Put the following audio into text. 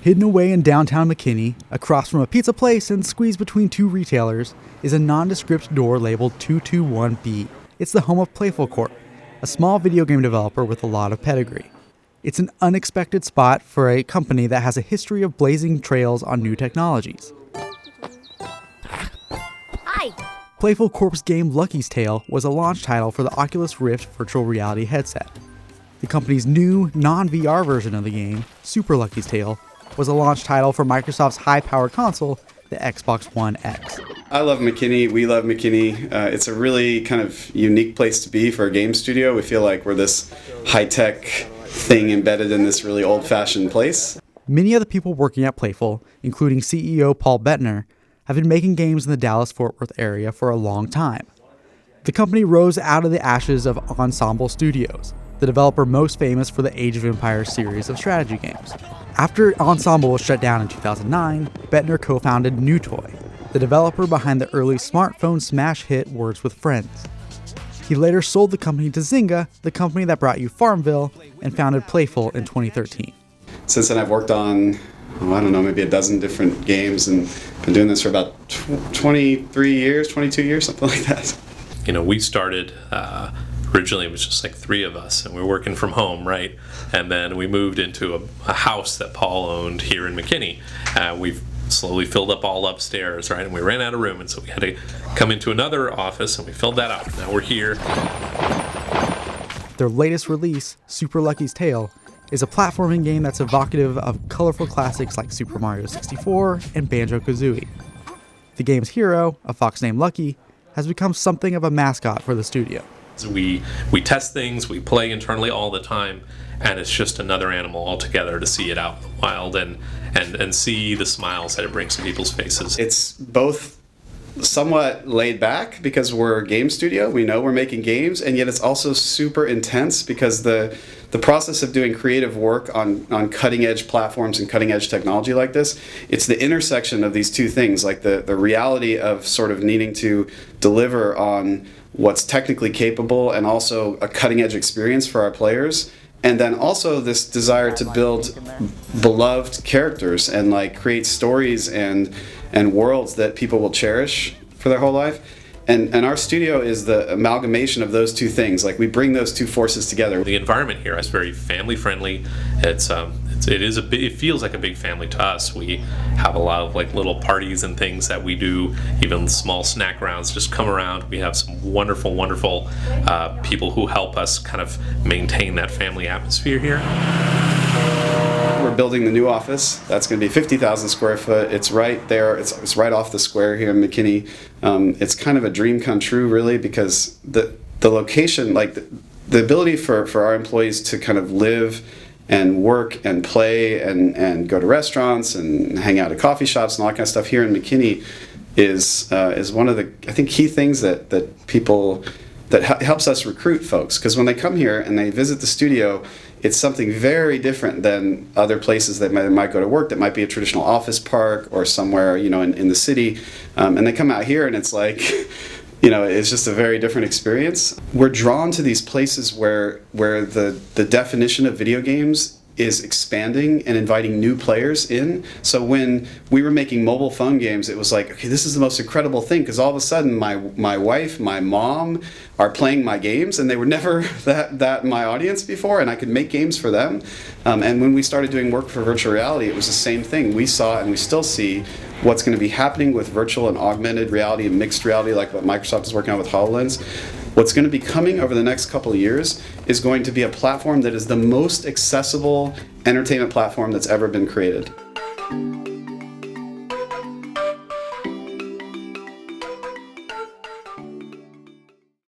Hidden away in downtown McKinney, across from a pizza place and squeezed between two retailers, is a nondescript door labeled 221B. It's the home of Playful Corp, a small video game developer with a lot of pedigree. It's an unexpected spot for a company that has a history of blazing trails on new technologies. Hi! Playful Corp's game Lucky's Tale was a launch title for the Oculus Rift virtual reality headset. The company's new, non-VR version of the game, Super Lucky's Tale, was a launch title for Microsoft's high-powered console, the Xbox One X. I love McKinney. We love McKinney. It's a really kind of unique place to be for a game studio. We feel like we're this high-tech thing embedded in this really old-fashioned place. Many of the people working at Playful, including CEO Paul Bettner, have been making games in the Dallas-Fort Worth area for a long time. The company rose out of the ashes of Ensemble Studios, the developer most famous for the Age of Empires series of strategy games. After Ensemble was shut down in 2009, Bettner co-founded New Toy, the developer behind the early smartphone smash hit Words with Friends. He later sold the company to Zynga, the company that brought you Farmville, and founded Playful in 2013. Since then I've worked on, maybe a dozen different games and been doing this for about 23 years, 22 years, something like that. We started, originally it was just like three of us and we were working from home, right? And then we moved into a house that Paul owned here in McKinney. We've slowly filled up all upstairs, right? And we ran out of room, and so we had to come into another office and we filled that out. Now we're here. Their latest release, Super Lucky's Tale, is a platforming game that's evocative of colorful classics like Super Mario 64 and Banjo-Kazooie. The game's hero, a fox named Lucky, has become something of a mascot for the studio. We test things, we play internally all the time, and it's just another animal altogether to see it out in the wild and see the smiles that it brings to people's faces. It's both somewhat laid back because we're a game studio, we know we're making games, and yet it's also super intense because the process of doing creative work on cutting edge platforms and cutting edge technology like this, it's the intersection of these two things, like the reality of sort of needing to deliver on what's technically capable and also a cutting edge experience for our players, and then also this desire to build beloved characters and like create stories and worlds that people will cherish for their whole life. And our studio is the amalgamation of those two things. Like we bring those two forces together. The environment here is very family friendly. It feels like a big family to us. We have a lot of like little parties and things that we do, even small snack rounds just come around. We have some wonderful people who help us kind of maintain that family atmosphere here. We're building the new office. That's going to be 50,000 square foot. It's right there. It's right off the square here in McKinney. It's kind of a dream come true, really, because the location, like the ability for our employees to kind of live and work and play and go to restaurants and hang out at coffee shops and all that kind of stuff here in McKinney is one of the, I think, key things that helps us recruit folks. Because when they come here and they visit the studio, it's something very different than other places that might go to work that might be a traditional office park or somewhere, in the city. And they come out here and it's like, it's just a very different experience. We're drawn to these places where the definition of video games is expanding and inviting new players in. So when we were making mobile phone games, it was like, okay, this is the most incredible thing, because all of a sudden my wife, my mom are playing my games, and they were never that my audience before, and I could make games for them. And when we started doing work for virtual reality, it was the same thing. We saw, and we still see, what's going to be happening with virtual and augmented reality and mixed reality, like what Microsoft is working on with HoloLens. What's going to be coming over the next couple of years is going to be a platform that is the most accessible entertainment platform that's ever been created.